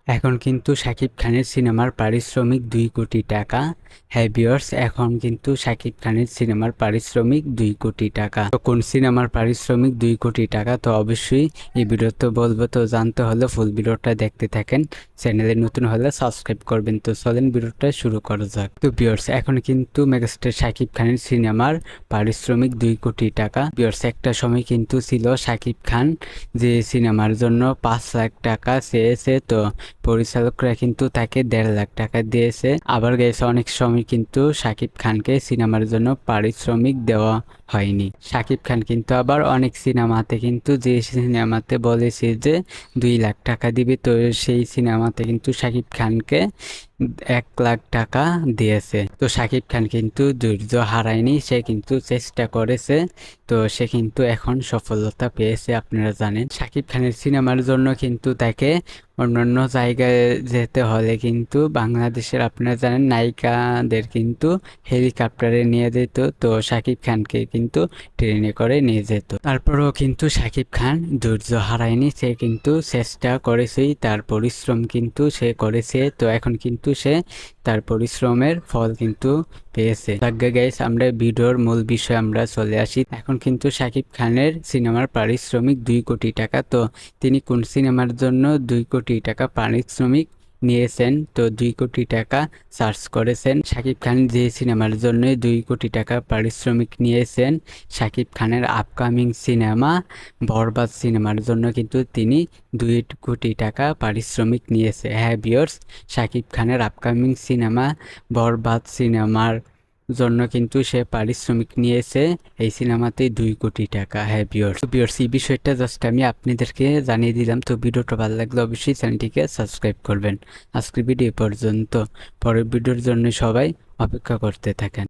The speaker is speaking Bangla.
এখন কিন্তু শাকিব খানের সিনেমার পারিশ্রমিক 2 কোটি টাকা। হ্যাঁ ভিউয়ার্স, এখন কিন্তু শাকিব খানের সিনেমার পারিশ্রমিক 2 কোটি টাকা। তো কোন সিনেমার পারিশ্রমিক 2 কোটি টাকা, তো অবশ্যই এই ভিডিওতে বলবো। তো জানতে হলে ফুল ভিডিওটা দেখতে থাকেন, চ্যানেলে নতুন হলে সাবস্ক্রাইব করবেন। তো চলেন ভিডিওটা শুরু করা যাক। তো ভিউয়ার্স, এখন কিন্তু মেগাস্টার শাকিব খানের সিনেমার পারিশ্রমিক 2 কোটি টাকা। ভিউয়ার্স, একটা সময় কিন্তু ছিল শাকিব খান যে সিনেমার জন্য 5 লাখ টাকা চেয়েছে, তো পরিচালকরা কিন্তু তাকে 1.5 লাখ টাকা দিয়েছে। আবার গেছে অনেক সময় কিন্তু শাকিব খানকে সিনেমার জন্য পারিশ্রমিক দেওয়া হয়নি। শাকিব খান কিন্তু আবার অনেক সিনেমাতে কিন্তু যে সিনেমাতে বলেছে যে 2 লাখ টাকা দিবে, তো সেই সিনেমাতে কিন্তু শাকিব খানকে 1 লাখ টাকা দিয়েছে। তো শাকিব খান কিন্তু ধৈর্য হারায়নি, সে কিন্তু চেষ্টা করেছে। তো সে কিন্তু এখন সফলতা পেয়েছে। আপনারা জানেন শাকিব খানের সিনেমার জন্য কিন্তু তাকে অন্যান্য জায়গায় যেতে হলে কিন্তু বাংলাদেশের আপনারা জানেন নায়িকাদের কিন্তু হেলিকপ্টারে নিয়ে যেত, তো শাকিব খানকে কিন্তু ট্রেনে করে নিয়ে যেত। তারপরেও কিন্তু শাকিব খান ধৈর্য হারায়নি, সে কিন্তু চেষ্টা করেছেই, তার পরিশ্রম কিন্তু সে করেছে। তো এখন কিন্তু সে তার পরিশ্রমের ফল কিন্তু পেয়েছে। গাইস, আমরা ভিডিওর মূল বিষয়ে আমরা চলে আসি। এখন কিন্তু শাকিব খানের সিনেমার পারিশ্রমিক 2 কোটি টাকা। তো তিনি কোন সিনেমার জন্য 2 কোটি টাকা পারিশ্রমিক নিয়েছেন, তো 2 কোটি টাকা সার্চ করেছেন। শাকিব খান যে সিনেমার জন্য 2 কোটি টাকা পারিশ্রমিক নিয়েছেন, শাকিব খানের আপকামিং সিনেমা বরবাদ সিনেমার জন্য কিন্তু তিনি 2 কোটি টাকা পারিশ্রমিক নিয়েছে। হ্যাঁ ভিউয়ার্স, শাকিব খানের আপকামিং সিনেমা বরবাদ সিনেমার জন্য কিন্তু সে পারিশ্রমিক নিয়েছে এই সিনেমাতেই 2 কোটি টাকা। হ্যাঁ ভিউয়ার্স, এই বিষয়টা জাস্ট আমি আপনাদেরকে জানিয়ে দিলাম। তো ভিডিওটা ভালো লাগলে অবশ্যই চ্যানেলটিকে সাবস্ক্রাইব করবেন। আজকের ভিডিও পর্যন্ত, পরের ভিডিওর জন্য সবাই অপেক্ষা করতে থাকেন।